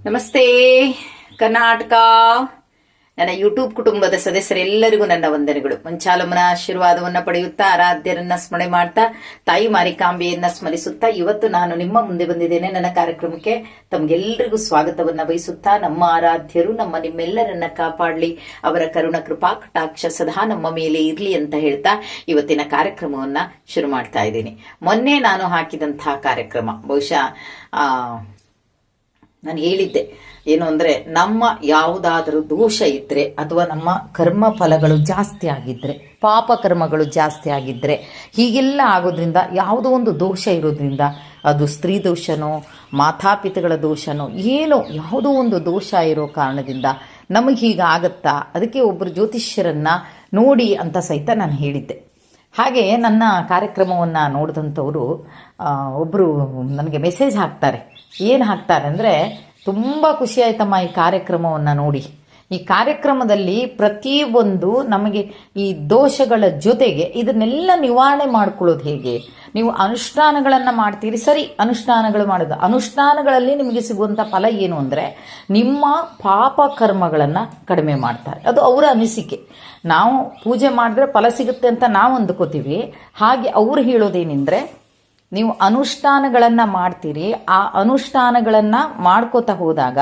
ನಮಸ್ತೆ ಕರ್ನಾಟಕ. ನನ್ನ ಯೂಟ್ಯೂಬ್ ಕುಟುಂಬದ ಸದಸ್ಯರೆಲ್ಲರಿಗೂ ನನ್ನ ವಂದನೆಗಳು. ಮುಂಚಾಲಮ್ಮನ ಆಶೀರ್ವಾದವನ್ನ ಪಡೆಯುತ್ತಾ, ಆರಾಧ್ಯರನ್ನ ಸ್ಮರಣೆ ಮಾಡ್ತಾ, ತಾಯಿ ಮಾರಿಕಾಂಬೆಯನ್ನ ಸ್ಮರಿಸುತ್ತಾ ಇವತ್ತು ನಾನು ನಿಮ್ಮ ಮುಂದೆ ಬಂದಿದ್ದೇನೆ. ನನ್ನ ಕಾರ್ಯಕ್ರಮಕ್ಕೆ ತಮ್ಗೆಲ್ಲರಿಗೂ ಸ್ವಾಗತವನ್ನ ಬಯಸುತ್ತಾ, ನಮ್ಮ ಆರಾಧ್ಯರು ನಿಮ್ಮೆಲ್ಲರನ್ನ ಕಾಪಾಡ್ಲಿ, ಅವರ ಕರುಣ ಕೃಪಾ ಕಟಾಕ್ಷ ಸದಾ ನಮ್ಮ ಮೇಲೆ ಇರ್ಲಿ ಅಂತ ಹೇಳ್ತಾ ಇವತ್ತಿನ ಕಾರ್ಯಕ್ರಮವನ್ನ ಶುರು ಮಾಡ್ತಾ ಇದ್ದೀನಿ. ಮೊನ್ನೆ ನಾನು ಹಾಕಿದಂತಹ ಕಾರ್ಯಕ್ರಮ ಬಹುಶಃ ನಾನು ಹೇಳಿದ್ದೆ ಏನು ಅಂದ್ರೆ, ನಮ್ಮ ಯಾವುದಾದರೂ ದೋಷ ಇದ್ರೆ ಅಥವಾ ನಮ್ಮ ಕರ್ಮ ಫಲಗಳು ಜಾಸ್ತಿ ಆಗಿದ್ರೆ, ಪಾಪ ಕರ್ಮಗಳು ಜಾಸ್ತಿ ಆಗಿದ್ರೆ, ಹೀಗೆಲ್ಲ ಆಗೋದ್ರಿಂದ ಯಾವುದೋ ಒಂದು ದೋಷ ಇರೋದ್ರಿಂದ, ಅದು ಸ್ತ್ರೀ ದೋಷನೋ ಮಾತಾಪಿತಗಳ ದೋಷನೋ ಏನೋ ಯಾವುದೋ ಒಂದು ದೋಷ ಇರೋ ಕಾರಣದಿಂದ ನಮಗೆ ಹೀಗಾಗತ್ತಾ, ಅದಕ್ಕೆ ಒಬ್ಬರು ಜ್ಯೋತಿಷ್ಯರನ್ನ ನೋಡಿ ಅಂತ ಸಹಿತ ನಾನು ಹೇಳಿದ್ದೆ. ಹಾಗೆ ನನ್ನ ಕಾರ್ಯಕ್ರಮವನ್ನು ನೋಡಿದಂಥವರು ಒಬ್ಬರು ನನಗೆ ಮೆಸೇಜ್ ಹಾಕ್ತಾರೆ. ಏನು ಹಾಕ್ತಾರೆ ಅಂದರೆ, ತುಂಬ ಖುಷಿ ಆಯ್ತಮ್ಮ ಈ ಕಾರ್ಯಕ್ರಮವನ್ನು ನೋಡಿ. ಈ ಕಾರ್ಯಕ್ರಮದಲ್ಲಿ ಪ್ರತಿಯೊಂದು ನಮಗೆ ಈ ದೋಷಗಳ ಜೊತೆಗೆ ಇದನ್ನೆಲ್ಲ ನಿವಾರಣೆ ಮಾಡ್ಕೊಳ್ಳೋದು ಹೇಗೆ, ನೀವು ಅನುಷ್ಠಾನಗಳನ್ನು ಮಾಡ್ತೀರಿ, ಸರಿ, ಅನುಷ್ಠಾನಗಳು ಮಾಡೋದು, ಅನುಷ್ಠಾನಗಳಲ್ಲಿ ನಿಮಗೆ ಸಿಗುವಂಥ ಫಲ ಏನು ಅಂದರೆ ನಿಮ್ಮ ಪಾಪ ಕರ್ಮಗಳನ್ನು ಕಡಿಮೆ ಮಾಡ್ತಾರೆ. ಅದು ಅವರ ಅನಿಸಿಕೆ. ನಾವು ಪೂಜೆ ಮಾಡಿದ್ರೆ ಫಲ ಸಿಗುತ್ತೆ ಅಂತ ನಾವು ಅಂದ್ಕೋತೀವಿ. ಹಾಗೆ ಅವ್ರು ಹೇಳೋದೇನೆಂದರೆ, ನೀವು ಅನುಷ್ಠಾನಗಳನ್ನು ಮಾಡ್ತೀರಿ, ಆ ಅನುಷ್ಠಾನಗಳನ್ನು ಮಾಡ್ಕೋತಾ ಹೋದಾಗ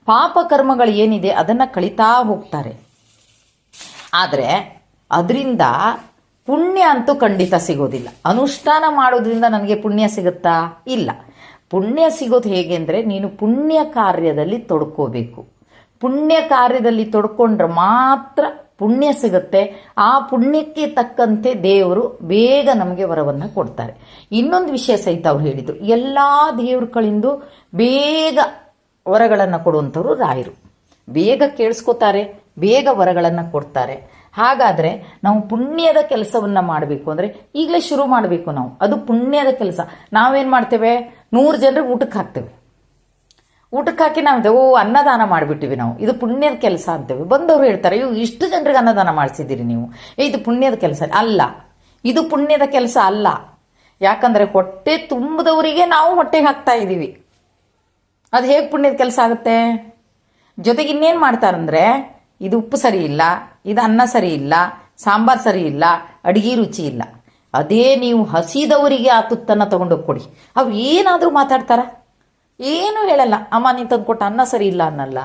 ಪಾಪ ಕರ್ಮಗಳು ಏನಿದೆ ಅದನ್ನು ಕಳಿತಾ ಹೋಗ್ತಾರೆ. ಆದರೆ ಅದರಿಂದ ಪುಣ್ಯ ಅಂತೂ ಖಂಡಿತ ಸಿಗೋದಿಲ್ಲ. ಅನುಷ್ಠಾನ ಮಾಡೋದ್ರಿಂದ ನನಗೆ ಪುಣ್ಯ ಸಿಗುತ್ತಾ? ಇಲ್ಲ. ಪುಣ್ಯ ಸಿಗೋದು ಹೇಗೆ ಅಂದರೆ, ನೀನು ಪುಣ್ಯ ಕಾರ್ಯದಲ್ಲಿ ತೊಡ್ಕೋಬೇಕು. ಪುಣ್ಯ ಕಾರ್ಯದಲ್ಲಿ ತೊಡ್ಕೊಂಡ್ರೆ ಮಾತ್ರ ಪುಣ್ಯ ಸಿಗುತ್ತೆ. ಆ ಪುಣ್ಯಕ್ಕೆ ತಕ್ಕಂತೆ ದೇವರು ಬೇಗ ನಮಗೆ ವರವನ್ನು ಕೊಡ್ತಾರೆ. ಇನ್ನೊಂದು ವಿಷಯ ಸಹಿತ ಅವ್ರು ಹೇಳಿದರು, ಎಲ್ಲ ದೇವ್ರುಗಳಿಂದ ಬೇಗ ವರಗಳನ್ನು ಕೊಡುವಂಥವ್ರು ರಾಯರು. ಬೇಗ ಕೇಳಿಸ್ಕೋತಾರೆ, ಬೇಗ ವರಗಳನ್ನು ಕೊಡ್ತಾರೆ. ಹಾಗಾದರೆ ನಾವು ಪುಣ್ಯದ ಕೆಲಸವನ್ನು ಮಾಡಬೇಕು ಅಂದರೆ ಈಗಲೇ ಶುರು ಮಾಡಬೇಕು ನಾವು. ಅದು ಪುಣ್ಯದ ಕೆಲಸ. ನಾವೇನು ಮಾಡ್ತೇವೆ, 100 ಜನರಿಗೆ ಊಟಕ್ಕೆ ಹಾಕ್ತೇವೆ. ಊಟಕ್ಕೆ ಹಾಕಿ ನಾವು ಅನ್ನದಾನ ಮಾಡಿಬಿಟ್ಟಿವಿ, ನಾವು ಇದು ಪುಣ್ಯದ ಕೆಲಸ ಅಂತೇವೆ. ಬಂದವರು ಹೇಳ್ತಾರೆ, ಇಷ್ಟು ಜನರಿಗೆ ಅನ್ನದಾನ ಮಾಡಿಸಿದ್ದೀರಿ ನೀವು, ಇದು ಪುಣ್ಯದ ಕೆಲಸ ಅಲ್ಲ. ಇದು ಪುಣ್ಯದ ಕೆಲಸ ಅಲ್ಲ. ಯಾಕಂದರೆ ಹೊಟ್ಟೆ ತುಂಬದವರಿಗೆ ನಾವು ಹೊಟ್ಟೆಗೆ ಹಾಕ್ತಾ ಇದ್ದೀವಿ. ಅದು ಹೇಗೆ ಪುಣ್ಯದ ಕೆಲಸ ಆಗುತ್ತೆ? ಜೊತೆಗೆ ಇನ್ನೇನು ಮಾಡ್ತಾರಂದ್ರೆ, ಇದು ಉಪ್ಪು ಸರಿ ಇಲ್ಲ, ಇದು ಅನ್ನ ಸರಿ ಇಲ್ಲ, ಸಾಂಬಾರು ಸರಿ ಇಲ್ಲ, ಅಡುಗೆ ರುಚಿ ಇಲ್ಲ. ಅದೇ ನೀವು ಹಸಿದವರಿಗೆ ಆ ತುತ್ತನ್ನು ತಗೊಂಡೋಗಿ ಕೊಡಿ, ಅವ್ರು ಏನಾದರೂ ಮಾತಾಡ್ತಾರ? ಏನೂ ಹೇಳಲ್ಲ. ಅಮ್ಮ ನೀನು ತಂದು ಕೊಟ್ಟ ಅನ್ನ ಸರಿ ಇಲ್ಲ ಅನ್ನಲ್ಲ.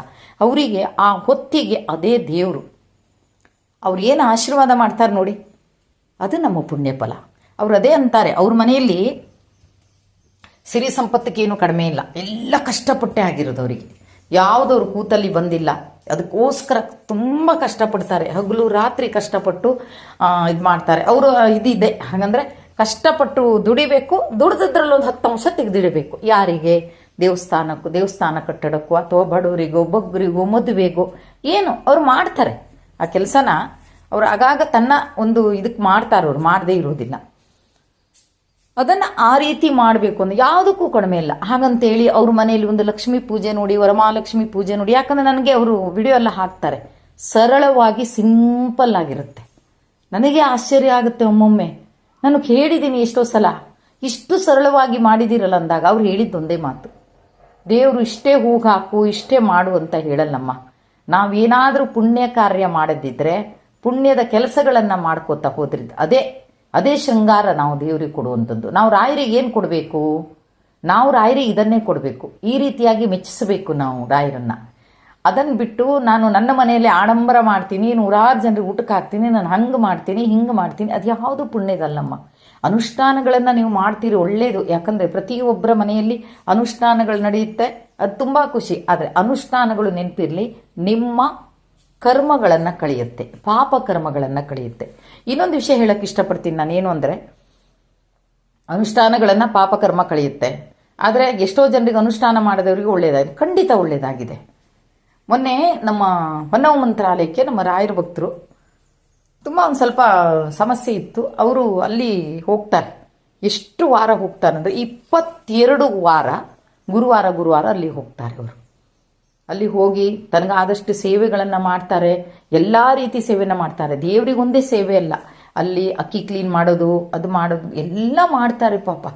ಅವರಿಗೆ ಆ ಹೊತ್ತಿಗೆ ಅದೇ ದೇವರು. ಅವ್ರು ಏನು ಆಶೀರ್ವಾದ ಮಾಡ್ತಾರೆ ನೋಡಿ, ಅದು ನಮ್ಮ ಪುಣ್ಯ ಫಲ. ಅವ್ರು ಅದೇ ಅಂತಾರೆ, ಅವ್ರ ಮನೆಯಲ್ಲಿ ಸಿರಿ ಸಂಪತ್ತಿಗೇನು ಕಡಿಮೆ ಇಲ್ಲ, ಎಲ್ಲ ಕಷ್ಟಪಟ್ಟೆ ಆಗಿರೋದು ಅವರಿಗೆ. ಯಾವುದವ್ರು ಕೂತಲ್ಲಿ ಬಂದಿಲ್ಲ. ಅದಕ್ಕೋಸ್ಕರ ತುಂಬ ಕಷ್ಟಪಡ್ತಾರೆ, ಹಗಲು ರಾತ್ರಿ ಕಷ್ಟಪಟ್ಟು ಇದು ಮಾಡ್ತಾರೆ. ಅವರು ಇದಿದೆ, ಹಾಗಂದರೆ ಕಷ್ಟಪಟ್ಟು ದುಡಿಬೇಕು, ದುಡ್ದಿದ್ರಲ್ಲಿ ಒಂದು 10 ಅಂಶ ತೆಗೆದಿಡಬೇಕು. ಯಾರಿಗೆ? ದೇವಸ್ಥಾನ ಕಟ್ಟಡಕ್ಕೂ ಅಥವಾ ಬಡವರಿಗೋ ಬಗ್ಗರಿಗೋ ಮದುವೆಗೋ ಏನು ಅವ್ರು ಮಾಡ್ತಾರೆ. ಆ ಕೆಲಸನ ಅವ್ರು ಆಗಾಗ ತನ್ನ ಒಂದು ಇದಕ್ಕೆ ಮಾಡ್ತಾರೆ, ಅವ್ರು ಮಾಡದೇ ಇರೋದಿಲ್ಲ. ಅದನ್ನು ಆ ರೀತಿ ಮಾಡಬೇಕು ಅಂದ್ರೆ ಯಾವುದಕ್ಕೂ ಕಡಿಮೆ ಇಲ್ಲ. ಹಾಗಂತೇಳಿ ಅವ್ರ ಮನೆಯಲ್ಲಿ ಒಂದು ಲಕ್ಷ್ಮೀ ಪೂಜೆ ನೋಡಿ, ವರಮಹಾಲಕ್ಷ್ಮಿ ಪೂಜೆ ನೋಡಿ, ಯಾಕಂದರೆ ನನಗೆ ಅವರು ವಿಡಿಯೋ ಎಲ್ಲ ಹಾಕ್ತಾರೆ, ಸರಳವಾಗಿ ಸಿಂಪಲ್ ಆಗಿರುತ್ತೆ. ನನಗೆ ಆಶ್ಚರ್ಯ ಆಗುತ್ತೆ ಒಮ್ಮೊಮ್ಮೆ. ನಾನು ಕೇಳಿದ್ದೀನಿ ಎಷ್ಟೋ ಸಲ, ಇಷ್ಟು ಸರಳವಾಗಿ ಮಾಡಿದಿರಲ್ಲ ಅಂದಾಗ ಅವ್ರು ಹೇಳಿದ್ದೊಂದೇ ಮಾತು, ದೇವರು ಇಷ್ಟೇ ಹೂವು ಹಾಕು, ಇಷ್ಟೇ ಮಾಡು ಅಂತ ಹೇಳಲ್ಲಮ್ಮ. ನಾವೇನಾದರೂ ಪುಣ್ಯ ಕಾರ್ಯ ಮಾಡದಿದ್ದರೆ, ಪುಣ್ಯದ ಕೆಲಸಗಳನ್ನು ಮಾಡ್ಕೋತಾ ಹೋದ್ರಿದ್ದು ಅದೇ ಶೃಂಗಾರ ನಾವು ದೇವರಿಗೆ ಕೊಡುವಂಥದ್ದು. ನಾವು ರಾಯರಿಗೆ ಏನು ಕೊಡಬೇಕು? ನಾವು ರಾಯರಿಗೆ ಇದನ್ನೇ ಕೊಡಬೇಕು. ಈ ರೀತಿಯಾಗಿ ಮೆಚ್ಚಿಸಬೇಕು ನಾವು ರಾಯರನ್ನು. ಅದನ್ನು ಬಿಟ್ಟು ನಾನು ನನ್ನ ಮನೆಯಲ್ಲಿ ಆಡಂಬರ ಮಾಡ್ತೀನಿ, 100 ಜನರಿಗೆ ಊಟಕ್ಕೆ ಹಾಕ್ತೀನಿ, ನಾನು ಹಂಗೆ ಮಾಡ್ತೀನಿ ಹಿಂಗೆ ಮಾಡ್ತೀನಿ, ಅದು ಯಾವುದು ಪುಣ್ಯದಲ್ಲಮ್ಮ. ಅನುಷ್ಠಾನಗಳನ್ನು ನೀವು ಮಾಡ್ತೀರಿ, ಒಳ್ಳೆಯದು. ಯಾಕಂದರೆ ಪ್ರತಿಯೊಬ್ಬರ ಮನೆಯಲ್ಲಿ ಅನುಷ್ಠಾನಗಳು ನಡೆಯುತ್ತೆ, ಅದು ತುಂಬ ಖುಷಿ. ಆದರೆ ಅನುಷ್ಠಾನಗಳು ನೆನಪಿರಲಿ, ನಿಮ್ಮ ಕರ್ಮಗಳನ್ನು ಕಳೆಯುತ್ತೆ, ಪಾಪ ಕರ್ಮಗಳನ್ನು ಕಳೆಯುತ್ತೆ. ಇನ್ನೊಂದು ವಿಷಯ ಹೇಳಕ್ಕೆ ಇಷ್ಟಪಡ್ತೀನಿ ನಾನೇನು ಅಂದರೆ, ಅನುಷ್ಠಾನಗಳನ್ನು ಪಾಪ ಕರ್ಮ ಕಳೆಯುತ್ತೆ, ಆದರೆ ಎಷ್ಟೋ ಜನರಿಗೆ ಅನುಷ್ಠಾನ ಮಾಡಿದವರಿಗೆ ಒಳ್ಳೆಯದಾಗಿದೆ, ಖಂಡಿತ ಒಳ್ಳೆಯದಾಗಿದೆ. ಮೊನ್ನೆ ನಮ್ಮ ಹೊನ್ನವ ಮಂತ್ರಾಲಯಕ್ಕೆ ನಮ್ಮ ರಾಯರ ಭಕ್ತರು ತುಂಬ ಒಂದು ಸ್ವಲ್ಪ ಸಮಸ್ಯೆ ಇತ್ತು. ಅವರು ಅಲ್ಲಿ ಹೋಗ್ತಾರೆ. ಎಷ್ಟು ವಾರ ಹೋಗ್ತಾರೆ ಅಂದರೆ 22 ವಾರ ಗುರುವಾರ ಅಲ್ಲಿ ಹೋಗ್ತಾರೆ. ಅವರು ಅಲ್ಲಿ ಹೋಗಿ ತನಗಾದಷ್ಟು ಸೇವೆಗಳನ್ನು ಮಾಡ್ತಾರೆ, ಎಲ್ಲ ರೀತಿ ಸೇವೆನ ಮಾಡ್ತಾರೆ. ದೇವರಿಗೊಂದೇ ಸೇವೆ ಅಲ್ಲ, ಅಲ್ಲಿ ಅಕ್ಕಿ ಕ್ಲೀನ್ ಮಾಡೋದು, ಅದು ಮಾಡೋದು ಎಲ್ಲ ಮಾಡ್ತಾರೆ ಪಾಪ.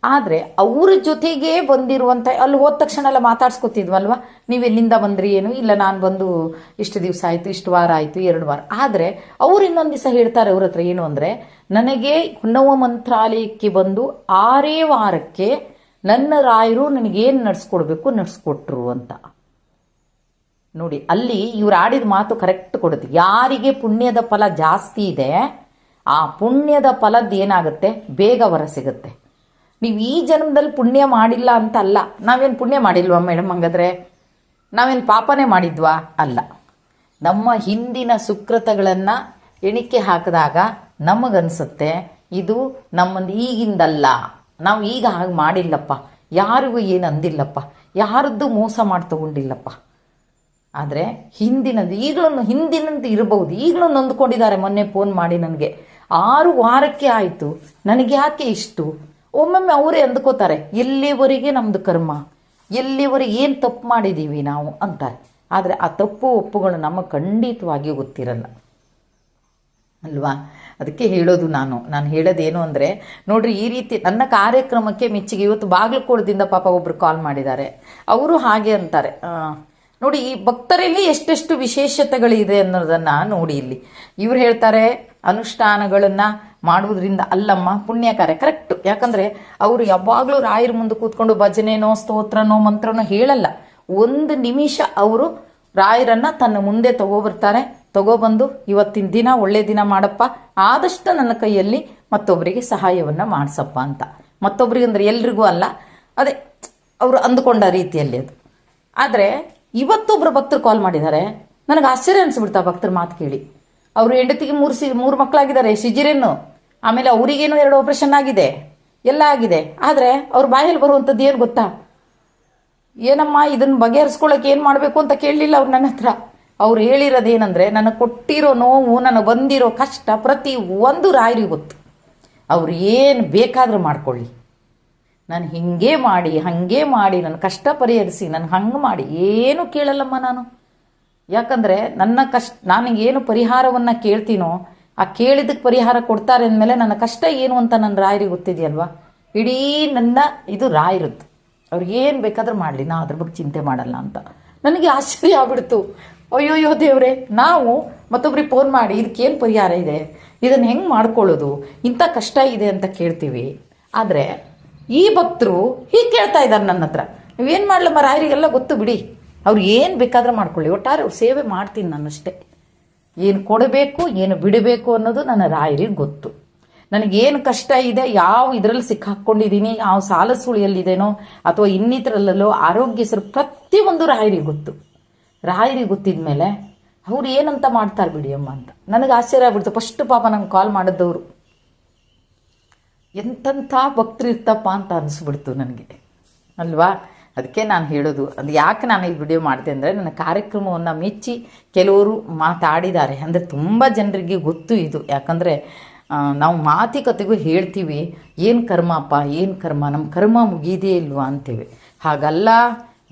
ಆದರೆ ಅವ್ರ ಜೊತೆಗೆ ಬಂದಿರುವಂಥ ಅಲ್ಲಿ ಹೋದ ತಕ್ಷಣ ಎಲ್ಲ ಮಾತಾಡ್ಸ್ಕೊತಿದ್ವಲ್ವ, ನೀವು ಎಲ್ಲಿಂದ ಬಂದ್ರಿ ಏನು, ಇಲ್ಲ ನಾನು ಬಂದು ಇಷ್ಟು ದಿವಸ ಆಯಿತು, ಇಷ್ಟು ವಾರ ಆಯಿತು, 2 ವಾರ. ಆದರೆ ಅವ್ರು ಇನ್ನೊಂದು ದಿವಸ ಹೇಳ್ತಾರೆ ಅವ್ರ ಹತ್ರ ಏನು ಅಂದರೆ, ನನಗೆ ಹೊನ್ನವ ಮಂತ್ರಾಲಯಕ್ಕೆ ಬಂದು 6 ವಾರಕ್ಕೆ ನನ್ನ ರಾಯರು ನನಗೇನು ನಡೆಸ್ಕೊಟ್ರು ಅಂತ. ನೋಡಿ, ಅಲ್ಲಿ ಇವ್ರು ಆಡಿದ ಮಾತು ಕರೆಕ್ಟ್ ಕೊಡುತ್ತೆ. ಯಾರಿಗೆ ಪುಣ್ಯದ ಫಲ ಜಾಸ್ತಿ ಇದೆ ಆ ಪುಣ್ಯದ ಫಲದ್ದು ಏನಾಗುತ್ತೆ, ಬೇಗ ಹೊರ ಸಿಗುತ್ತೆ. ನೀವು ಈ ಜನ್ಮದಲ್ಲಿ ಪುಣ್ಯ ಮಾಡಿಲ್ಲ ಅಂತ ಅಲ್ಲ. ನಾವೇನು ಪುಣ್ಯ ಮಾಡಿಲ್ವಾ ಮೇಡಮ್? ಹಂಗಾದ್ರೆ ನಾವೇನು ಪಾಪನೇ ಮಾಡಿದ್ವಾ? ಅಲ್ಲ. ನಮ್ಮ ಹಿಂದಿನ ಸುಕೃತಗಳನ್ನು ಎಣಿಕೆ ಹಾಕಿದಾಗ ನಮಗನ್ಸುತ್ತೆ ಇದು ನಮ್ಮದು ಈಗಿಂದಲ್ಲ, ನಾವು ಈಗ ಹಾಗೆ ಮಾಡಿಲ್ಲಪ್ಪ, ಯಾರಿಗೂ ಏನು ಅಂದಿಲ್ಲಪ್ಪ, ಯಾರದ್ದು ಮೋಸ ಮಾಡಿ ತಗೊಂಡಿಲ್ಲಪ್ಪ. ಆದರೆ ಹಿಂದಿನದು ಹಿಂದಿನಂದು ಇರಬಹುದು. ಈಗಲೂ ನೊಂದ್ಕೊಂಡಿದ್ದಾರೆ. ಮೊನ್ನೆ ಫೋನ್ ಮಾಡಿ ನನಗೆ 6 ವಾರಕ್ಕೆ ಆಯಿತು, ನನಗೆ ಯಾಕೆ ಇಷ್ಟು? ಒಮ್ಮೊಮ್ಮೆ ಅವರೇ ಅಂದ್ಕೋತಾರೆ, ಎಲ್ಲಿವರೆಗೆ ನಮ್ಮದು ಕರ್ಮ, ಎಲ್ಲಿವರೆಗೆ ಏನು ತಪ್ಪು ಮಾಡಿದ್ದೀವಿ ನಾವು ಅಂತಾರೆ. ಆದರೆ ಆ ತಪ್ಪು ಒಪ್ಪುಗಳು ನಮಗೆ ಖಂಡಿತವಾಗಿಯೂ ಗೊತ್ತಿರಲ್ಲ ಅಲ್ವಾ? ಅದಕ್ಕೆ ಹೇಳೋದು ನಾನು ಹೇಳೋದೇನು ಅಂದರೆ, ನೋಡ್ರಿ, ಈ ರೀತಿ ನನ್ನ ಕಾರ್ಯಕ್ರಮಕ್ಕೆ ಮೆಚ್ಚುಗೆ. ಇವತ್ತು ಬಾಗಲಕೋಟದಿಂದ ಪಾಪ ಒಬ್ರು ಕಾಲ್ ಮಾಡಿದ್ದಾರೆ. ಅವರು ಹಾಗೆ ಅಂತಾರೆ, ನೋಡಿ ಈ ಭಕ್ತರಲ್ಲಿ ಎಷ್ಟೆಷ್ಟು ವಿಶೇಷತೆಗಳಿದೆ ಅನ್ನೋದನ್ನು ನೋಡಿ. ಇಲ್ಲಿ ಇವ್ರು ಹೇಳ್ತಾರೆ ಅನುಷ್ಠಾನಗಳನ್ನು ಮಾಡುವುದರಿಂದ ಅಲ್ಲಮ್ಮ ಪುಣ್ಯ ಕಾರ್ಯ. ಕರೆಕ್ಟು. ಯಾಕಂದರೆ ಅವರು ಯಾವಾಗಲೂ ರಾಯರ ಮುಂದೆ ಕೂತ್ಕೊಂಡು ಭಜನೆನೋ ಸ್ತೋತ್ರನೋ ಮಂತ್ರನೋ ಹೇಳಲ್ಲ. 1 ನಿಮಿಷ ಅವರು ರಾಯರನ್ನು ತನ್ನ ಮುಂದೆ ತಗೊಬಂದು ಇವತ್ತಿನ ದಿನ ಒಳ್ಳೆ ದಿನ ಮಾಡಪ್ಪ, ಆದಷ್ಟು ನನ್ನ ಕೈಯಲ್ಲಿ ಮತ್ತೊಬ್ಬರಿಗೆ ಸಹಾಯವನ್ನು ಮಾಡಿಸಪ್ಪ ಅಂತ. ಮತ್ತೊಬ್ಬರಿಗೆ ಅಂದರೆ ಎಲ್ರಿಗೂ ಅಲ್ಲ, ಅದೇ ಅವರು ಅಂದುಕೊಂಡ ರೀತಿಯಲ್ಲಿ ಅದು. ಆದರೆ ಇವತ್ತೊಬ್ಬರು ಭಕ್ತರು ಕಾಲ್ ಮಾಡಿದ್ದಾರೆ. ನನಗೆ ಆಶ್ಚರ್ಯ ಅನಿಸ್ಬಿಡ್ತಾ ಭಕ್ತರ ಮಾತು ಕೇಳಿ. ಅವರು ಹೆಂಡತಿಗೆ 3 ಮಕ್ಕಳಾಗಿದ್ದಾರೆ, ಸಿಜರೇನು, ಆಮೇಲೆ ಅವರಿಗೇನು 2 ಆಪರೇಷನ್ ಆಗಿದೆ, ಎಲ್ಲ ಆಗಿದೆ. ಆದರೆ ಅವ್ರ ಬಾಯಲ್ಲಿ ಬರುವಂಥದ್ದು ಏನು ಗೊತ್ತಾ? ಏನಮ್ಮ ಇದನ್ನು ಬಗೆಹರಿಸ್ಕೊಳ್ಳೋಕೆ ಏನು ಮಾಡಬೇಕು ಅಂತ ಕೇಳಲಿಲ್ಲ ಅವ್ರು ನನ್ನ ಹತ್ರ. ಅವ್ರು ಹೇಳಿರೋದೇನೆಂದರೆ, ನನಗೆ ಕೊಟ್ಟಿರೋ ನೋವು, ನನಗೆ ಬಂದಿರೋ ಕಷ್ಟ ಪ್ರತಿ ಒಂದು ರಾಯರಿಗೆ ಗೊತ್ತು. ಅವ್ರು ಏನು ಬೇಕಾದರೂ ಮಾಡ್ಕೊಳ್ಳಿ, ನಾನು ಹಿಂಗೆ ಮಾಡಿ ಹಾಗೆ ಮಾಡಿ ನನ್ನ ಕಷ್ಟ ಪರಿಹರಿಸಿ ನನಗೆ ಹಂಗೆ ಮಾಡಿ ಏನು ಕೇಳಲ್ಲಮ್ಮ ನಾನು. ಯಾಕಂದರೆ ನಾನು ಏನು ಪರಿಹಾರವನ್ನು ಕೇಳ್ತೀನೋ ಆ ಕೇಳಿದಕ್ಕೆ ಪರಿಹಾರ ಕೊಡ್ತಾರೆ ಅಂದಮೇಲೆ ನನ್ನ ಕಷ್ಟ ಏನು ಅಂತ ನನ್ನ ರಾಯರಿಗೆ ಗೊತ್ತಿದೆಯಲ್ವಾ. ಇಡೀ ನನ್ನ ಇದು ರಾಯರದ್ದು, ಅವ್ರಿಗೆ ಏನು ಬೇಕಾದ್ರೂ ಮಾಡಲಿ, ನಾ ಅದ್ರ ಬಗ್ಗೆ ಚಿಂತೆ ಮಾಡಲ್ಲ ಅಂತ. ನನಗೆ ಆಶ್ಚರ್ಯ ಆಗ್ಬಿಡ್ತು. ಅಯ್ಯೋಯ್ಯೋ ದೇವ್ರೆ, ನಾವು ಮತ್ತೊಬ್ರಿಗೆ ಫೋನ್ ಮಾಡಿ ಇದಕ್ಕೇನು ಪರಿಹಾರ ಇದೆ, ಇದನ್ನು ಹೆಂಗೆ ಮಾಡ್ಕೊಳ್ಳೋದು, ಇಂಥ ಕಷ್ಟ ಇದೆ ಅಂತ ಕೇಳ್ತೀವಿ. ಆದರೆ ಈ ಭಕ್ತರು ಹೀಗೆ ಕೇಳ್ತಾ ಇದ್ದಾರೆ ನನ್ನ ಹತ್ರ. ನೀವೇನು ಮಾಡಲಮ್ಮ, ರಾಯರಿಗೆಲ್ಲ ಗೊತ್ತು ಬಿಡಿ, ಅವ್ರು ಏನು ಬೇಕಾದ್ರೆ ಮಾಡ್ಕೊಳ್ಳಿ, ಒಟ್ಟಾರೆ ಅವ್ರು ಸೇವೆ ಮಾಡ್ತೀನಿ ನಾನಷ್ಟೇ. ಏನು ಕೊಡಬೇಕು ಏನು ಬಿಡಬೇಕು ಅನ್ನೋದು ನನ್ನ ರಾಯರಿಗೆ ಗೊತ್ತು. ನನಗೇನು ಕಷ್ಟ ಇದೆ, ಯಾವ ಇದರಲ್ಲಿ ಸಿಕ್ಕಾಕ್ಕೊಂಡಿದ್ದೀನಿ, ಯಾವ ಸಾಲ ಸುಳಿಯಲ್ಲಿದೇನೋ ಅಥವಾ ಇನ್ನಿತರಲ್ಲೋ ಆರೋಗ್ಯ ಪ್ರತಿಯೊಂದು ರಾಯರಿಗೆ ಗೊತ್ತು. ರಾಯರಿಗೆ ಗೊತ್ತಿದ ಮೇಲೆ ಅವ್ರು ಏನಂತ ಮಾಡ್ತಾರೆ ಬಿಡಿ ಅಮ್ಮ ಅಂತ ನನಗೆ ಆಶ್ಚರ್ಯ ಆಗ್ಬಿಡ್ತು. ಫಸ್ಟ್ ಪಾಪ ನಂಗೆ ಕಾಲ್ ಮಾಡಿದ್ದವರು ಎಂತೆಂಥ ಭಕ್ತರು ಇರ್ತಪ್ಪ ಅಂತ ಅನಿಸ್ಬಿಡ್ತು ನನಗೆ ಅಲ್ವಾ. ಅದಕ್ಕೆ ನಾನು ಹೇಳೋದು, ಅದು ಯಾಕೆ ನಾನು ಈ ವಿಡಿಯೋ ಮಾಡಿದೆ ಅಂದರೆ, ನನ್ನ ಕಾರ್ಯಕ್ರಮವನ್ನು ಮೆಚ್ಚಿ ಕೆಲವರು ಮಾತಾಡಿದ್ದಾರೆ. ಅಂದರೆ ತುಂಬ ಜನರಿಗೆ ಗೊತ್ತು ಇದು. ಯಾಕಂದರೆ ನಾವು ಮಾತುಕತೆಗೂ ಹೇಳ್ತೀವಿ, ಏನು ಕರ್ಮಪ್ಪ, ಏನು ಕರ್ಮ, ನಮ್ಮ ಕರ್ಮ ಮುಗಿದೇ ಇಲ್ವಾ ಅಂತೇವೆ. ಹಾಗಲ್ಲ,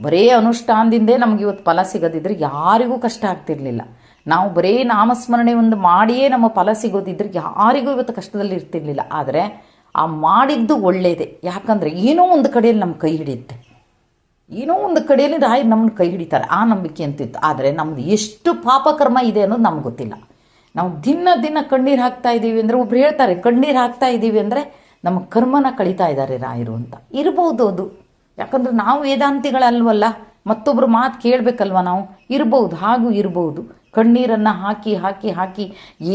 ಬರೀ ಅನುಷ್ಠಾನದಿಂದೇ ನಮಗೆ ಇವತ್ತು ಫಲ ಸಿಗೋದಿದ್ರೆ ಯಾರಿಗೂ ಕಷ್ಟ ಆಗ್ತಿರ್ಲಿಲ್ಲ. ನಾವು ಬರೀ ನಾಮಸ್ಮರಣೆ ಒಂದು ಮಾಡಿಯೇ ನಮ್ಮ ಫಲ ಸಿಗೋದಿದ್ರೆ ಯಾರಿಗೂ ಇವತ್ತು ಕಷ್ಟದಲ್ಲಿ ಇರ್ತಿರ್ಲಿಲ್ಲ. ಆದರೆ ಆ ಮಾಡಿದ್ದು ಒಳ್ಳೆಯದೇ. ಯಾಕಂದರೆ ಏನೋ ಒಂದು ಕಡೆಯಲ್ಲಿ ನಮ್ಮ ಕೈ ಹಿಡಿಯುತ್ತೆ, ಏನೋ ಒಂದು ಕಡೆಯಲ್ಲಿ ರಾಯರು ನಮ್ಮನ್ನು ಕೈ ಹಿಡಿತಾರೆ, ಆ ನಂಬಿಕೆ ಅಂತಿತ್ತು. ಆದರೆ ನಮ್ದು ಎಷ್ಟು ಪಾಪಕರ್ಮ ಇದೆ ಅನ್ನೋದು ನಮ್ಗೆ ಗೊತ್ತಿಲ್ಲ. ನಾವು ದಿನ ಕಣ್ಣೀರು ಹಾಕ್ತಾ ಇದ್ದೀವಿ ಅಂದರೆ, ಒಬ್ರು ಹೇಳ್ತಾರೆ ಕಣ್ಣೀರು ಹಾಕ್ತಾ ಇದ್ದೀವಿ ಅಂದರೆ ನಮ್ಮ ಕರ್ಮನ ಕಳೀತಾ ಇದ್ದಾರೆ ರಾಯರು ಅಂತ. ಇರ್ಬೋದು ಅದು, ಯಾಕಂದ್ರೆ ನಾವು ವೇದಾಂತಿಗಳಲ್ವಲ್ಲ, ಮತ್ತೊಬ್ಬರು ಮಾತು ಕೇಳಬೇಕಲ್ವ ನಾವು. ಇರ್ಬೋದು, ಹಾಗೂ ಇರ್ಬೋದು. ಕಣ್ಣೀರನ್ನು ಹಾಕಿ ಹಾಕಿ ಹಾಕಿ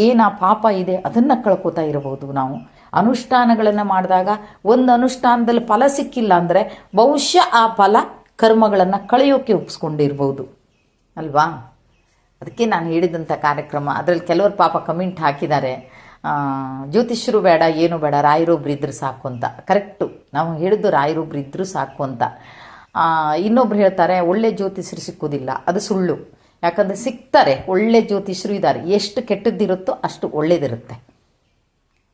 ಏನು ಆ ಪಾಪ ಇದೆ ಅದನ್ನು ಕಳ್ಕೊತಾ ಇರಬಹುದು. ನಾವು ಅನುಷ್ಠಾನಗಳನ್ನು ಮಾಡಿದಾಗ ಒಂದು ಅನುಷ್ಠಾನದಲ್ಲಿ ಫಲ ಸಿಕ್ಕಿಲ್ಲ ಅಂದರೆ ಬಹುಶಃ ಆ ಫಲ ಕರ್ಮಗಳನ್ನು ಕಳೆಯೋಕ್ಕೆ ಒಪ್ಪಿಸ್ಕೊಂಡಿರ್ಬೋದು ಅಲ್ವಾ. ಅದಕ್ಕೆ ನಾನು ಹೇಳಿದಂಥ ಕಾರ್ಯಕ್ರಮ, ಅದರಲ್ಲಿ ಕೆಲವರು ಪಾಪ ಕಮೆಂಟ್ ಹಾಕಿದ್ದಾರೆ, ಜ್ಯೋತಿಷ್ಯರು ಬೇಡ, ಏನು ಬೇಡ, ರಾಯರೊಬ್ರು ಇದ್ರು ಸಾಕು ಅಂತ. ಕರೆಕ್ಟು, ನಾವು ಹೇಳಿದ್ದು ರಾಯರೊಬ್ರು ಇದ್ರು ಸಾಕು ಅಂತ. ಇನ್ನೊಬ್ರು ಹೇಳ್ತಾರೆ ಒಳ್ಳೆ ಜ್ಯೋತಿಷ್ಯರು ಸಿಕ್ಕೋದಿಲ್ಲ, ಅದು ಸುಳ್ಳು. ಯಾಕಂದರೆ ಸಿಗ್ತಾರೆ, ಒಳ್ಳೆ ಜ್ಯೋತಿಷ್ಯರು ಇದ್ದಾರೆ. ಎಷ್ಟು ಕೆಟ್ಟದ್ದಿರುತ್ತೋ ಅಷ್ಟು ಒಳ್ಳೇದಿರುತ್ತೆ.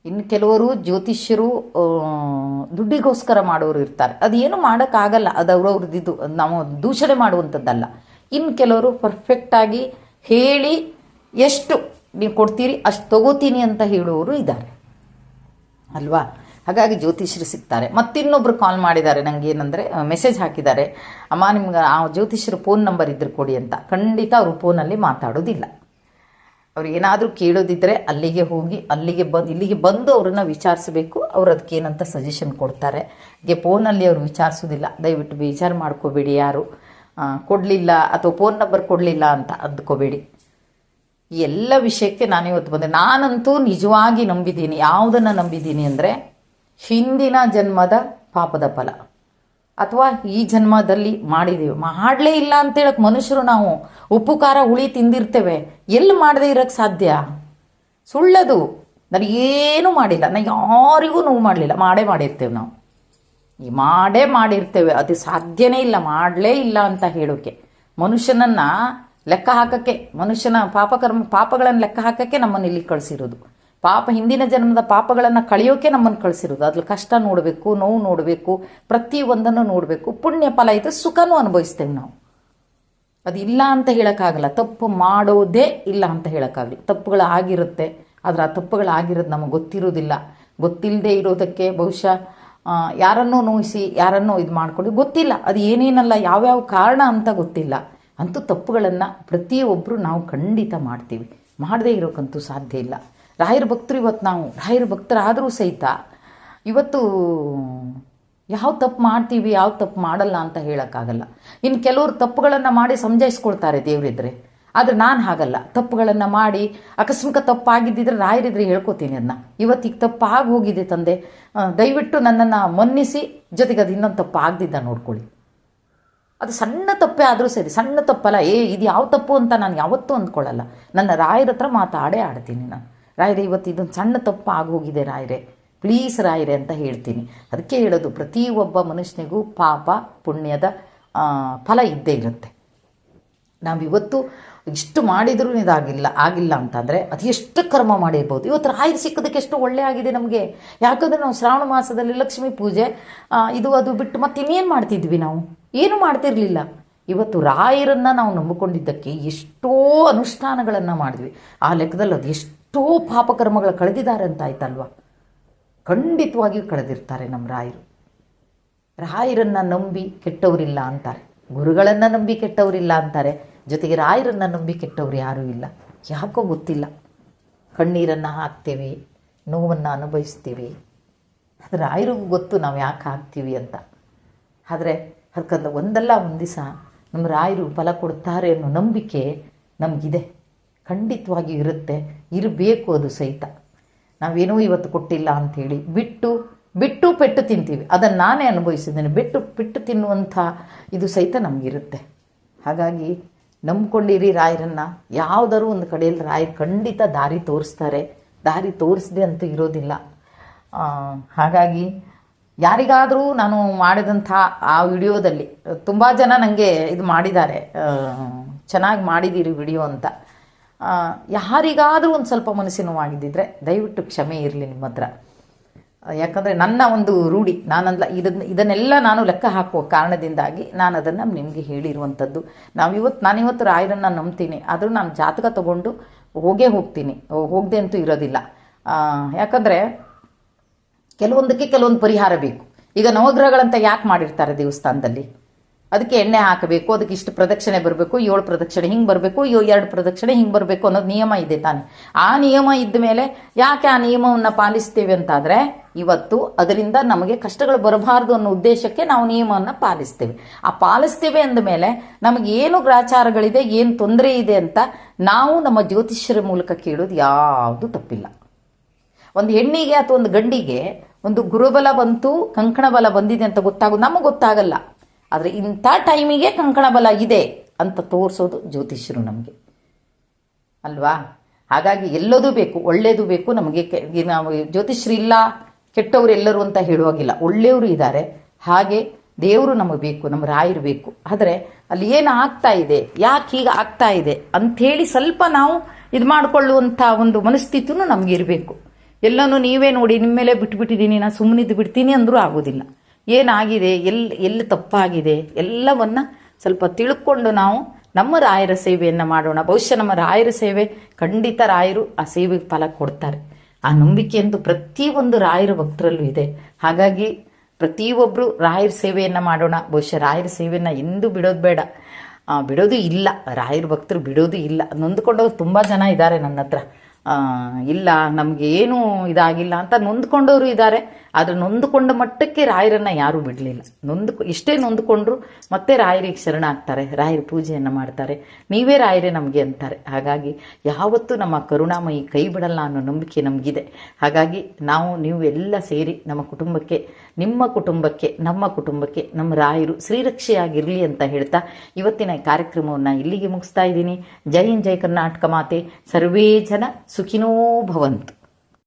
ಇನ್ನು ಕೆಲವರು ಜ್ಯೋತಿಷ್ಯರು ದುಡ್ಡಿಗೋಸ್ಕರ ಮಾಡೋರು ಇರ್ತಾರೆ, ಅದೇನು ಮಾಡೋಕ್ಕಾಗಲ್ಲ, ಅದು ಅವ್ರವ್ರದ್ದು, ನಾವು ದೂಷಣೆ ಮಾಡುವಂಥದ್ದಲ್ಲ. ಇನ್ನು ಕೆಲವರು ಪರ್ಫೆಕ್ಟಾಗಿ ಹೇಳಿ ಎಷ್ಟು ನೀವು ಕೊಡ್ತೀರಿ ಅಷ್ಟು ತಗೋತೀನಿ ಅಂತ ಹೇಳುವವರು ಇದ್ದಾರೆ ಅಲ್ವಾ. ಹಾಗಾಗಿ ಜ್ಯೋತಿಷ್ಯರು ಸಿಗ್ತಾರೆ. ಮತ್ತಿನ್ನೊಬ್ರು ಕಾಲ್ ಮಾಡಿದ್ದಾರೆ ನನಗೆ, ಏನಂದರೆ ಮೆಸೇಜ್ ಹಾಕಿದ್ದಾರೆ, ಅಮ್ಮ ನಿಮ್ಗೆ ಆ ಜ್ಯೋತಿಷ್ಯರು ಫೋನ್ ನಂಬರ್ ಇದ್ರೆ ಕೊಡಿ ಅಂತ. ಖಂಡಿತ ಅವರು ಫೋನಲ್ಲಿ ಮಾತಾಡೋದಿಲ್ಲ. ಅವ್ರು ಏನಾದರೂ ಕೇಳೋದಿದ್ದರೆ ಅಲ್ಲಿಗೆ ಹೋಗಿ ಇಲ್ಲಿಗೆ ಬಂದು ಅವ್ರನ್ನ ವಿಚಾರಿಸಬೇಕು. ಅವ್ರು ಅದಕ್ಕೆ ಏನಂತ ಸಜೆಷನ್ ಕೊಡ್ತಾರೆ. ಹೀಗೆ ಫೋನಲ್ಲಿ ಅವ್ರು ವಿಚಾರಿಸೋದಿಲ್ಲ. ದಯವಿಟ್ಟು ಬೇಜಾರು ಮಾಡ್ಕೋಬೇಡಿ, ಯಾರು ಕೊಡಲಿಲ್ಲ ಅಥವಾ ಫೋನ್ ನಂಬರ್ ಕೊಡಲಿಲ್ಲ ಅಂತ ಅಂದ್ಕೋಬೇಡಿ. ಈ ಎಲ್ಲ ವಿಷಯಕ್ಕೆ ನಾನಿವತ್ತು ಬಂದೆ. ನಾನಂತೂ ನಿಜವಾಗಿ ನಂಬಿದ್ದೀನಿ. ಯಾವುದನ್ನು ನಂಬಿದ್ದೀನಿ ಅಂದರೆ ಹಿಂದಿನ ಜನ್ಮದ ಪಾಪದ ಫಲ, ಅಥವಾ ಈ ಜನ್ಮದಲ್ಲಿ ಮಾಡಿದ್ದೀವಿ. ಮಾಡಲೇ ಇಲ್ಲ ಅಂತೇಳಕ್ಕೆ ಮನುಷ್ಯರು ನಾವು ಉಪ್ಪು ಖಾರ ಹುಳಿ ತಿಂದಿರ್ತೇವೆ, ಎಲ್ಲಿ ಮಾಡದೇ ಇರೋಕ್ಕೆ ಸಾಧ್ಯ? ಸುಳ್ಳದು. ನನಗೇನು ಮಾಡಿಲ್ಲ, ನಾನು ಯಾರಿಗೂ ನೋವು ಮಾಡಲಿಲ್ಲ. ಮಾಡಿರ್ತೇವೆ ನಾವು, ಮಾಡಿರ್ತೇವೆ. ಅದು ಸಾಧ್ಯನೇ ಇಲ್ಲ, ಮಾಡಲೇ ಇಲ್ಲ ಅಂತ ಹೇಳೋಕ್ಕೆ. ಮನುಷ್ಯನನ್ನು ಲೆಕ್ಕ ಹಾಕೋಕ್ಕೆ, ಮನುಷ್ಯನ ಪಾಪಗಳನ್ನು ಲೆಕ್ಕ ಹಾಕೋಕ್ಕೆ ನಮ್ಮನ್ನು ಇಲ್ಲಿ ಕಳಿಸಿರೋದು. ಹಿಂದಿನ ಜನ್ಮದ ಪಾಪಗಳನ್ನು ಕಳೆಯೋಕೆ ನಮ್ಮನ್ನು ಕಳಿಸಿರೋದು. ಅದ್ರಲ್ಲಿ ಕಷ್ಟ ನೋಡಬೇಕು, ನೋವು ನೋಡಬೇಕು, ಪ್ರತಿಯೊಂದನ್ನು ನೋಡಬೇಕು. ಪುಣ್ಯ ಫಲ ಇದೆ, ಸುಖನೂ ಅನುಭವಿಸ್ತೇವೆ ನಾವು. ಅದು ಇಲ್ಲ ಅಂತ ಹೇಳೋಕ್ಕಾಗಲ್ಲ. ತಪ್ಪು ಮಾಡೋದೇ ಇಲ್ಲ ಅಂತ ಹೇಳೋಕ್ಕಾಗಲ್ಲ. ತಪ್ಪುಗಳಾಗಿರುತ್ತೆ, ಆದರೆ ಆ ತಪ್ಪುಗಳಾಗಿರೋದು ನಮಗೆ ಗೊತ್ತಿರೋದಿಲ್ಲ. ಗೊತ್ತಿಲ್ಲದೆ ಇರೋದಕ್ಕೆ ಬಹುಶಃ ಯಾರನ್ನೋ ನೋಯಿಸಿ, ಯಾರನ್ನೋ ಇದು ಮಾಡ್ಕೊಂಡು ಗೊತ್ತಿಲ್ಲ, ಅದು ಏನೇನಲ್ಲ, ಯಾವ್ಯಾವ ಕಾರಣ ಅಂತ ಗೊತ್ತಿಲ್ಲ. ಅಂತೂ ತಪ್ಪುಗಳನ್ನು ಪ್ರತಿಯೊಬ್ಬರು ನಾವು ಖಂಡಿತ ಮಾಡ್ತೀವಿ. ಮಾಡದೇ ಇರೋಕ್ಕಂತೂ ಸಾಧ್ಯ ಇಲ್ಲ. ರಾಯರ ಭಕ್ತರು ಇವತ್ತು ನಾವು ರಾಯರ ಭಕ್ತರಾದರೂ ಸಹಿತ ಇವತ್ತು ಯಾವ ತಪ್ಪು ಮಾಡ್ತೀವಿ, ಯಾವ ತಪ್ಪು ಮಾಡಲ್ಲ ಅಂತ ಹೇಳೋಕ್ಕಾಗಲ್ಲ. ಇನ್ನು ಕೆಲವರು ತಪ್ಪುಗಳನ್ನು ಮಾಡಿ ಸಮಜಾಯಿಸ್ಕೊಳ್ತಾರೆ ದೇವರಿದ್ರೆ, ಆದರೆ ನಾನು ಹಾಗಲ್ಲ. ತಪ್ಪುಗಳನ್ನು ಮಾಡಿ ಆಕಸ್ಮಿಕ ತಪ್ಪಾಗಿದ್ದಿದ್ರೆ ರಾಯರಿದ್ರೆ ಹೇಳ್ಕೊತೀನಿ ಅದನ್ನ. ಇವತ್ತಿಗೆ ತಪ್ಪಾಗಿ ಹೋಗಿದೆ ತಂದೆ, ದಯವಿಟ್ಟು ನನ್ನನ್ನು ಮನ್ನಿಸಿ, ಜೊತೆಗೆ ಅದು ಇನ್ನೊಂದು ತಪ್ಪು ಆಗದಿದ್ದ ನೋಡ್ಕೊಳ್ಳಿ. ಅದು ಸಣ್ಣ ತಪ್ಪೇ ಆದರೂ ಸರಿ, ಸಣ್ಣ ತಪ್ಪಲ್ಲ. ಇದು ಯಾವ ತಪ್ಪು ಅಂತ ನಾನು ಯಾವತ್ತೂ ಅಂದ್ಕೊಳ್ಳಲ್ಲ. ನನ್ನ ರಾಯರ ಹತ್ರ ಆಡ್ತೀನಿ ನಾನು. ರಾಯರೇ, ಇವತ್ತು ಇದೊಂದು ಸಣ್ಣ ತಪ್ಪು ಆಗೋಗಿದೆ ರಾಯರೇ, ಪ್ಲೀಸ್ ರಾಯರೇ ಅಂತ ಹೇಳ್ತೀನಿ. ಅದಕ್ಕೆ ಹೇಳೋದು, ಪ್ರತಿಯೊಬ್ಬ ಮನುಷ್ಯನಿಗೂ ಪಾಪ ಪುಣ್ಯದ ಫಲ ಇದ್ದೇ ಇರುತ್ತೆ. ನಾವಿವತ್ತು ಇಷ್ಟು ಮಾಡಿದರೂ ಆಗಿಲ್ಲ ಅಂತಂದರೆ ಅದು ಎಷ್ಟು ಕರ್ಮ ಮಾಡಿರ್ಬೋದು. ಇವತ್ತು ರಾಯರು ಸಿಕ್ಕೋದಕ್ಕೆ ಎಷ್ಟು ಒಳ್ಳೆ ಆಗಿದೆ ನಮಗೆ. ಯಾಕಂದರೆ ನಾವು ಶ್ರಾವಣ ಮಾಸದಲ್ಲಿ ಲಕ್ಷ್ಮೀ ಪೂಜೆ ಅದು ಬಿಟ್ಟು ಮತ್ತೆ ಇನ್ನೇನು ಮಾಡ್ತಿದ್ವಿ? ನಾವು ಏನು ಮಾಡ್ತಿರ್ಲಿಲ್ಲ. ಇವತ್ತು ರಾಯರನ್ನು ನಾವು ನಂಬಿಕೊಂಡಿದ್ದಕ್ಕೆ ಎಷ್ಟೋ ಅನುಷ್ಠಾನಗಳನ್ನು ಮಾಡಿದ್ವಿ. ಆ ಲೆಕ್ಕದಲ್ಲಿ ಅದು ಎಷ್ಟೋ ಪಾಪಕರ್ಮಗಳು ಕಳೆದಿದ್ದಾರೆ ಅಂತ ಆಯ್ತಲ್ವ? ಖಂಡಿತವಾಗಿಯೂ ಕಳೆದಿರ್ತಾರೆ ನಮ್ಮ ರಾಯರು. ರಾಯರನ್ನು ನಂಬಿ ಕೆಟ್ಟವರಿಲ್ಲ ಅಂತಾರೆ, ಗುರುಗಳನ್ನು ನಂಬಿ ಕೆಟ್ಟವರಿಲ್ಲ ಅಂತಾರೆ, ಜೊತೆಗೆ ರಾಯರನ್ನು ನಂಬಿ ಕೆಟ್ಟವ್ರು ಯಾರೂ ಇಲ್ಲ. ಯಾಕೋ ಗೊತ್ತಿಲ್ಲ. ಕಣ್ಣೀರನ್ನು ಹಾಕ್ತೀವಿ, ನೋವನ್ನು ಅನುಭವಿಸ್ತೀವಿ. ಆದರೆ ರಾಯರಿಗೂ ಗೊತ್ತು ನಾವು ಯಾಕೆ ಹಾಕ್ತೀವಿ ಅಂತ. ಆದರೆ ಅದಕ್ಕಂತ ಒಂದಲ್ಲ ಒಂದು ದಿವಸ ನಮ್ಮ ರಾಯರು ಫಲ ಕೊಡ್ತಾರೆ ಅನ್ನೋ ನಂಬಿಕೆ ನಮಗಿದೆ, ಖಂಡಿತವಾಗಿಯೂ ಇರುತ್ತೆ, ಇರಬೇಕು. ಅದು ಸಹಿತ ನಾವೇನೋ ಇವತ್ತು ಕೊಟ್ಟಿಲ್ಲ ಅಂಥೇಳಿ ಬಿಟ್ಟು ಪೆಟ್ಟು ತಿಂತೀವಿ. ಅದನ್ನು ನಾನೇ ಅನುಭವಿಸಿದ್ದೇನೆ. ಪೆಟ್ಟು ತಿನ್ನುವಂಥ ಇದು ಸಹಿತ ನಮಗಿರುತ್ತೆ. ಹಾಗಾಗಿ ನಂಬ್ಕೊಂಡಿರಿ ರಾಯರನ್ನು. ಯಾವುದಾದ್ರು ಒಂದು ಕಡೆಯಲ್ಲಿ ರಾಯರು ಖಂಡಿತ ದಾರಿ ತೋರಿಸ್ತಾರೆ. ದಾರಿ ತೋರಿಸದೆ ಅಂತೂ ಇರೋದಿಲ್ಲ. ಹಾಗಾಗಿ ಯಾರಿಗಾದರೂ ನಾನು ಮಾಡಿದಂಥ ಆ ವಿಡಿಯೋದಲ್ಲಿ ತುಂಬ ಜನ ನನಗೆ ಇದು ಮಾಡಿದ್ದಾರೆ, ಚೆನ್ನಾಗಿ ಮಾಡಿದ್ದೀರಿ ವಿಡಿಯೋ ಅಂತ. ಯಾರಿಗಾದರೂ ಒಂದು ಸ್ವಲ್ಪ ಮನಸ್ಸಿನ ನೋವಾಗಿದ್ದಿದ್ರೆ ದಯವಿಟ್ಟು ಕ್ಷಮೆ ಇರಲಿ ನಿಮ್ಮ ಹತ್ರ. ಯಾಕಂದರೆ ನನ್ನ ಒಂದು ರೂಢಿ, ಇದನ್ನೆಲ್ಲ ನಾನು ಲೆಕ್ಕ ಹಾಕುವ ಕಾರಣದಿಂದಾಗಿ ನಾನು ಅದನ್ನು ನಿಮಗೆ ಹೇಳಿರುವಂಥದ್ದು. ನಾನಿವತ್ತು ರಾಯರನ್ನು ನಂಬ್ತೀನಿ, ಆದರೂ ನಾನು ಜಾತಕ ತಗೊಂಡು ಹೋಗ್ತೀನಿ, ಹೋಗದೆ ಅಂತೂ ಇರೋದಿಲ್ಲ. ಯಾಕಂದರೆ ಕೆಲವೊಂದಕ್ಕೆ ಕೆಲವೊಂದು ಪರಿಹಾರ ಬೇಕು. ಈಗ ನವಗ್ರಹಗಳಂತ ಯಾಕೆ ಮಾಡಿರ್ತಾರೆ ದೇವಸ್ಥಾನದಲ್ಲಿ? ಅದಕ್ಕೆ ಎಣ್ಣೆ ಹಾಕಬೇಕು, ಅದಕ್ಕೆ ಇಷ್ಟು ಪ್ರದಕ್ಷಿಣೆ ಬರಬೇಕು, 7 ಪ್ರದಕ್ಷಿಣೆ ಹಿಂಗೆ ಬರಬೇಕು, 2 ಪ್ರದಕ್ಷಿಣೆ ಹಿಂಗೆ ಬರಬೇಕು ಅನ್ನೋದು ನಿಯಮ ಇದೆ ತಾನೆ. ಆ ನಿಯಮ ಇದ್ದ ಮೇಲೆ ಯಾಕೆ ಆ ನಿಯಮವನ್ನು ಪಾಲಿಸ್ತೇವೆ ಅಂತಾದರೆ, ಇವತ್ತು ಅದರಿಂದ ನಮಗೆ ಕಷ್ಟಗಳು ಬರಬಾರ್ದು ಅನ್ನೋ ಉದ್ದೇಶಕ್ಕೆ ನಾವು ನಿಯಮವನ್ನು ಪಾಲಿಸ್ತೇವೆ. ಆ ಪಾಲಿಸ್ತೇವೆ ಅಂದ ಮೇಲೆ ನಮಗೆ ಏನು ಗ್ರಾಚಾರಗಳಿದೆ, ಏನು ತೊಂದರೆ ಇದೆ ಅಂತ ನಾವು ನಮ್ಮ ಜ್ಯೋತಿಷ್ಯರ ಮೂಲಕ ಕೇಳೋದು ಯಾವುದು ತಪ್ಪಿಲ್ಲ. ಒಂದು ಹೆಣ್ಣಿಗೆ ಅಥವಾ ಒಂದು ಗಂಡಿಗೆ ಒಂದು ಗುರುಬಲ ಬಂತು, ಕಂಕಣ ಬಲ ಬಂದಿದೆ ಅಂತ ನಮಗೆ ಗೊತ್ತಾಗಲ್ಲ. ಆದರೆ ಇಂಥ ಟೈಮಿಗೆ ಕಂಕಣ ಬಲ ಇದೆ ಅಂತ ತೋರಿಸೋದು ಜ್ಯೋತಿಷ್ಯರು ನಮಗೆ ಅಲ್ವಾ? ಹಾಗಾಗಿ ಎಲ್ಲದೂ ಬೇಕು, ಒಳ್ಳೆಯದು ಬೇಕು ನಮಗೆ. ನಾವು ಜ್ಯೋತಿಷ್ಯರು ಇಲ್ಲ, ಕೆಟ್ಟವರು ಎಲ್ಲರೂ ಅಂತ ಹೇಳುವಾಗಿಲ್ಲ, ಒಳ್ಳೆಯವರು ಇದ್ದಾರೆ. ಹಾಗೆ ದೇವರು ನಮಗೆ ಬೇಕು, ನಮ್ಮ ರಾಯರು ಬೇಕು. ಆದರೆ ಅಲ್ಲಿ ಏನು ಆಗ್ತಾ ಇದೆ, ಯಾಕೆ ಹೀಗೆ ಆಗ್ತಾ ಇದೆ ಅಂಥೇಳಿ ಸ್ವಲ್ಪ ನಾವು ಇದು ಮಾಡಿಕೊಳ್ಳುವಂಥ ಒಂದು ಮನಸ್ಥಿತಿನೂ ನಮಗೆ ಇರಬೇಕು. ಎಲ್ಲನೂ ನೀವೇ ನೋಡಿ ನಿಮ್ಮ ಮೇಲೆ ಬಿಟ್ಬಿಟ್ಟಿದ್ದೀನಿ, ನಾನು ಸುಮ್ಮನಿದ್ದು ಬಿಡ್ತೀನಿ ಅಂದರೂ ಆಗೋದಿಲ್ಲ. ಏನಾಗಿದೆ, ಎಲ್ಲಿ ತಪ್ಪಾಗಿದೆ ಎಲ್ಲವನ್ನು ಸ್ವಲ್ಪ ತಿಳ್ಕೊಂಡು ನಾವು ನಮ್ಮ ರಾಯರ ಸೇವೆಯನ್ನು ಮಾಡೋಣ. ಬಹುಶಃ ನಮ್ಮ ರಾಯರ ಸೇವೆ ಖಂಡಿತ ರಾಯರು ಆ ಸೇವೆಗೆ ಫಲ ಕೊಡ್ತಾರೆ. ಆ ನಂಬಿಕೆಯಂತೂ ಪ್ರತಿಯೊಂದು ರಾಯರ ಭಕ್ತರಲ್ಲೂ ಇದೆ. ಹಾಗಾಗಿ ಪ್ರತಿಯೊಬ್ಬರು ರಾಯರ ಸೇವೆಯನ್ನು ಮಾಡೋಣ. ಬಹುಶಃ ರಾಯರ ಸೇವೆಯನ್ನು ಎಂದೂ ಬಿಡೋದು ಬೇಡ, ಬಿಡೋದು ಇಲ್ಲ. ರಾಯರ ಭಕ್ತರು ಬಿಡೋದು ಇಲ್ಲ. ನೊಂದ್ಕೊಂಡವ್ರು ತುಂಬ ಜನ ಇದ್ದಾರೆ ನನ್ನ ಹತ್ರ. ಇಲ್ಲ ನಮಗೆ ಏನೂ ಇದಾಗಿಲ್ಲ ಅಂತ ನೊಂದ್ಕೊಂಡವರು ಇದ್ದಾರೆ. ಆದರೆ ನೊಂದುಕೊಂಡ ಮಟ್ಟಕ್ಕೆ ರಾಯರನ್ನು ಯಾರೂ ಬಿಡಲಿಲ್ಲ. ಎಷ್ಟೇ ನೊಂದ್ಕೊಂಡ್ರು ಮತ್ತೆ ರಾಯರಿಗೆ ಶರಣಾಗ್ತಾರೆ, ರಾಯರ ಪೂಜೆಯನ್ನು ಮಾಡ್ತಾರೆ. ನೀವೇ ರಾಯರೇ ನಮಗೆ ಅಂತಾರೆ. ಹಾಗಾಗಿ ಯಾವತ್ತೂ ನಮ್ಮ ಕರುಣಾಮಯಿ ಕೈ ಬಿಡಲ್ಲ ಅನ್ನೋ ನಂಬಿಕೆ ನಮಗಿದೆ. ಹಾಗಾಗಿ ನೀವು ಎಲ್ಲ ಸೇರಿ ನಮ್ಮ ಕುಟುಂಬಕ್ಕೆ, ನಿಮ್ಮ ಕುಟುಂಬಕ್ಕೆ, ನಮ್ಮ ಕುಟುಂಬಕ್ಕೆ ನಮ್ಮ ರಾಯರು ಶ್ರೀರಕ್ಷೆಯಾಗಿರಲಿ ಅಂತ ಹೇಳ್ತಾ ಇವತ್ತಿನ ಕಾರ್ಯಕ್ರಮವನ್ನು ಇಲ್ಲಿಗೆ ಮುಗಿಸ್ತಾ ಇದ್ದೀನಿ. ಜೈ ಹಿಂದ್, ಜೈ ಕರ್ನಾಟಕ ಮಾತೆ. ಸರ್ವೇ ಜನ ಸುಖಿನೋ ಭವಂತು.